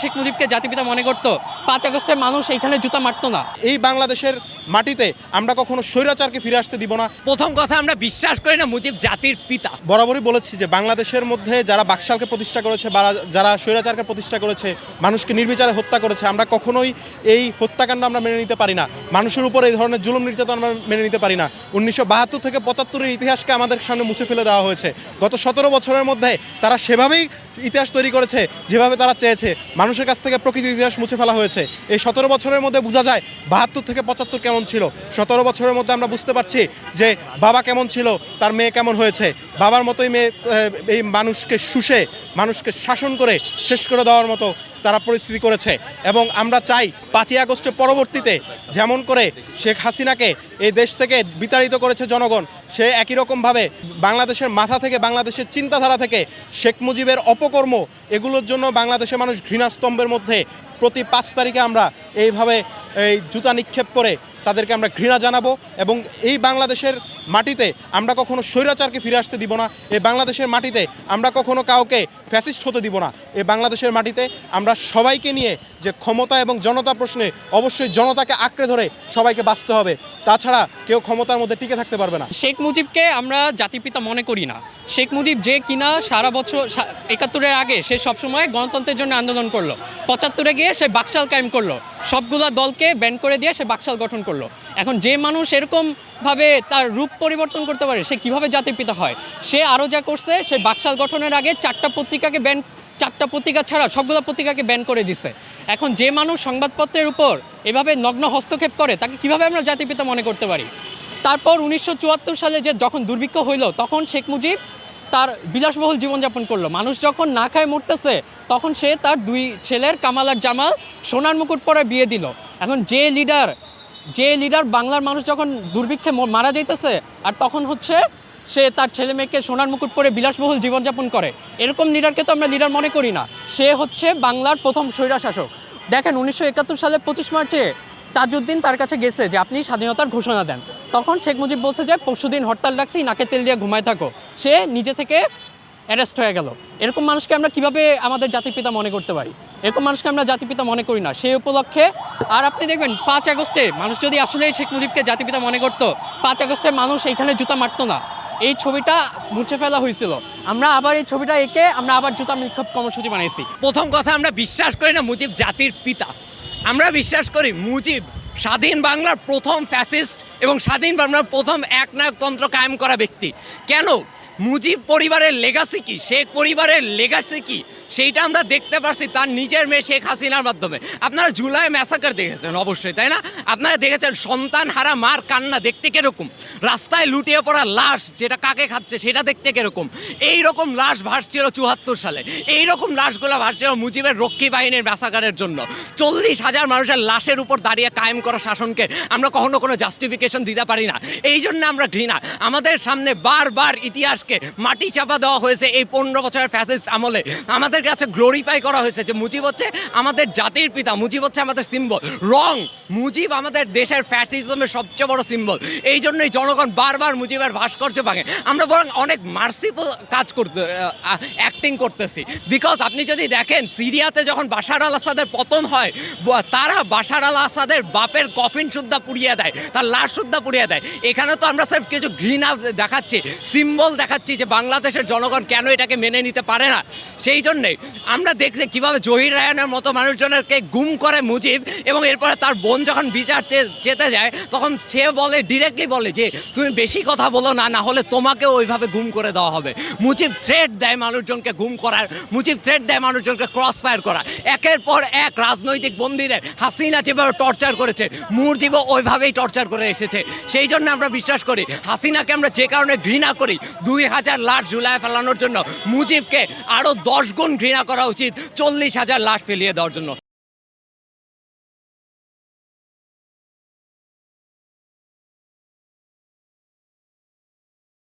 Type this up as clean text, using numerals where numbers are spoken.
শেখ মুজিবকে জাতিপিতা মনে করতো 5 আগস্টে মানুষ এইখানে জুতা মারতো না। এই বাংলাদেশের মাটিতে আমরা কখনো স্বৈরাচারকে ফিরে আসতে দিব না। প্রথম কথা, আমরা বিশ্বাস করি না মুজিব জাতির পিতা। বরাবরই বলেছি যে বাংলাদেশের মধ্যে যারা বাকশালকে প্রতিষ্ঠা করেছে বা যারা স্বৈরাচারকে প্রতিষ্ঠা করেছে, মানুষকে নির্বিচারে হত্যা করেছে, আমরা কখনোই এই হত্যাকাণ্ড আমরা মেনে নিতে পারি না। মানুষের উপর এই ধরনের জুলুম নির্যাতন আমরা মেনে নিতে পারি না। 1972 থেকে 75-এর ইতিহাসকে আমাদের সামনে মুছে ফেলে দেওয়া হয়েছে। গত 17 বছরের মধ্যে তারা সেভাবেই ইতিহাস তৈরি করেছে যেভাবে তারা চেয়েছে। মানুষের কাছ থেকে প্রকৃত ইতিহাস মুছে ফেলা হয়েছে। এই 17 বছরের মধ্যে বোঝা যায় 72 থেকে 75 কেমন ছিল। 17 বছরের মধ্যে আমরা বুঝতে পারছি যে বাবা কেমন ছিল, তার মেয়ে কেমন হয়েছে। বাবার মতোই মেয়ে এই মানুষকে শুষে, মানুষকে শাসন করে শেষ করে দেওয়ার মতো তারা পরিস্থিতি করেছে। এবং আমরা চাই 5ই আগস্টের পরবর্তীতে যেমন করে শেখ হাসিনাকে এই দেশ থেকে বিতাড়িত করেছে জনগণ, সে একই রকমভাবে বাংলাদেশের মাথা থেকে, বাংলাদেশের চিন্তাধারা থেকে শেখ মুজিবের অপকর্ম এগুলোর জন্য বাংলাদেশের মানুষ ঘৃণাস্তম্ভের মধ্যে প্রতি 5 তারিখে আমরা এইভাবে এই জুতা নিক্ষেপ করে তাদেরকে আমরা ঘৃণা জানাবো। এবং এই বাংলাদেশের মাটিতে আমরা কখনো স্বৈরাচারকে ফিরে আসতে দিব না। এই বাংলাদেশের মাটিতে আমরা কখনো কাউকে ফ্যাসিস্ট হতে দিব না। এই বাংলাদেশের মাটিতে আমরা সবাইকে নিয়ে যে ক্ষমতা এবং জনতা প্রশ্নে অবশ্যই জনতাকে আঁকড়ে ধরে সবাইকে বাঁচতে হবে, তাছাড়া কেউ ক্ষমতার মধ্যে টিকে থাকতে পারবে না। শেখ মুজিবকে আমরা জাতিপিতা মনে করি না। শেখ মুজিব যে কিনা সারা বছর 71-এর আগে সে সবসময় গণতন্ত্রের জন্য আন্দোলন করলো, 75-এ গিয়ে সে বাকশাল কায়েম করলো, সবগুলা দলকে ব্যান করে দিয়ে সে বাকশাল গঠন করলো। এখন যে মানুষ এরকমভাবে তার রূপ পরিবর্তন করতে পারে, সে কিভাবে জাতির পিতা হয়? সে আরও যা করছে, সে বাকশাল গঠনের আগে 4টা পত্রিকা ছাড়া সবগুলো পত্রিকাকে ব্যান করে দিছে। এখন যে মানুষ সংবাদপত্রের উপর এভাবে নগ্ন হস্তক্ষেপ করে, তাকে কিভাবে আমরা জাতির পিতা মনে করতে পারি? তারপর 1974 সালে যে যখন দুর্ভিক্ষ হইল, তখন শেখ মুজিব তার বিলাসবহুল জীবনযাপন করলো। মানুষ যখন না খায় মরতেছে, তখন সে তার 2 ছেলের কামাল আর জামাল সোনার মুকুট পরে বিয়ে দিল। এখন যে লিডার বাংলার মানুষ যখন দুর্ভিক্ষে মারা যাইতেছে, আর তখন হচ্ছে সে তার ছেলে মেয়েকে সোনার মুকুট পরে বিলাসবহুল জীবনযাপন করে, এরকম লিডারকে তো আমরা লিডার মনে করি না। সে হচ্ছে বাংলার প্রথম স্বৈরশাসক। দেখেন 1971 সালে 25 মার্চে তাজউদ্দিন তার কাছে গেছে যে আপনি স্বাধীনতার ঘোষণা দেন। তখন শেখ মুজিব বলছে যে পরশুদিন হরতাল ডাকছি, নাকে তেল দিয়ে ঘুমায় থাকো। সে নিজে থেকে অ্যারেস্ট হয়ে গেল। এরকম মানুষকে আমরা কিভাবে আমাদের জাতির পিতা মনে করতে পারি? এরকম মানুষকে আমরা জাতির পিতা মনে করি না। সেই উপলক্ষে আর আপনি দেখবেন 5 আগস্টে মানুষ যদি আসলে শেখ মুজিবকে জাতির পিতা মনে করতো, 5 আগস্টে মানুষ এইখানে জুতা মারতো না। এই ছবিটা মুছে ফেলা হয়েছিল। আমরা আবার এই ছবিটা এঁকে আমরা আবার জুতা নিক্ষেপ কর্মসূচি বানাইছি। প্রথম কথা, আমরা বিশ্বাস করি না মুজিব জাতির পিতা। আমরা বিশ্বাস করি মুজিব স্বাধীন বাংলার প্রথম ফ্যাসিস্ট এবং স্বাধীন বাংলার প্রথম একনায়কতন্ত্র কায়েম করা ব্যক্তি। কেন? মুজিব পরিবারের লেগাসি কি, শেখ পরিবারের লেগাসি কি, সেইটা আমরা দেখতে পারছি তার নিজের মেয়ে শেখ হাসিনার মাধ্যমে। আপনারা জুলাই ম্যাসাকার দেখেছেন অবশ্যই, তাই না? আপনারা দেখেছেন সন্তান হারা মার কান্না দেখতে কিরকম, রাস্তায় লুটিয়ে পড়া লাশ যেটা কাকে খাচ্ছে সেটা দেখতে কিরকম। এই রকম লাশ ভাসছিল 74 সালে। এই রকম লাশগুলো ভাসছিল মুজিবের রক্ষী বাহিনীর ম্যাসাকারের জন্য। 40,000 মানুষের লাশের উপর দাঁড়িয়ে কায়েম করা শাসনকে আমরা কখনো কোনো জাস্টিফিকেশন দিতে পারি না। এই জন্য আমরা ঘৃণা। আমাদের সামনে বারবার ইতিহাসকে মাটি চাপা দেওয়া হয়েছে। এই 15 বছরের ফ্যাসিস্ট আমলে আমাদের কাছে গ্লোরিফাই করা হয়েছে যে মুজিব হচ্ছে আমাদের জাতির পিতা, মুজিব হচ্ছে আমাদের সিম্বল। রং, মুজিব আমাদের দেশের ফ্যাসিজমের সবচেয়ে বড় সিম্বল। এই জন্যই জনগণ বারবার মুজিবের ভাস্কর্য ভাঙে। আমরা বরং অনেক মার্সিফুল কাজ অ্যাক্টিং করতেছি। বিকজ আপনি যদি দেখেন সিরিয়াতে যখন বাশার আল আসাদের পতন হয়, তারা বাশার আল আসাদের বাপের কফিন সুদ্ধা পুড়িয়ে দেয়, তার লাশ সুদ্ধা পুড়িয়ে দেয়। এখানে তো আমরা স্যার কিছু ঘৃণা দেখাচ্ছি, সিম্বল দেখাচ্ছি যে বাংলাদেশের জনগণ কেন এটাকে মেনে নিতে পারে না। সেই জন্যেই আমরা দেখছি কীভাবে জহির রায়হানের মতো মানুষজনকে গুম করে মুজিব, এবং এরপরে তার বোন যখন বিচার চেতে যায় তখন সে বলে, ডিরেক্টলি বলে যে তুমি বেশি কথা বলো না, না হলে তোমাকেও ওইভাবে গুম করে দেওয়া হবে। মুজিব থ্রেট দেয় মানুষজনকে গুম করার, মুজিব থ্রেট দেয় মানুষজনকে ক্রস ফায়ার করা। একের পর এক রাজনৈতিক বন্দীদের হাসিনা যেভাবে টর্চার করেছে, মুজিবও ওইভাবেই টর্চার করে এসেছে। সেই জন্য আমরা বিশ্বাস করি হাসিনাকে আমরা যে কারণে ঘৃণা করি, 2000 লাশ ঝুলায় ফেলানোর জন্য মুজিবকে আরও 10 গুণ ঘৃণা করা উচিত 40,000 লাশ ফেলিয়ে দেওয়ার জন্য।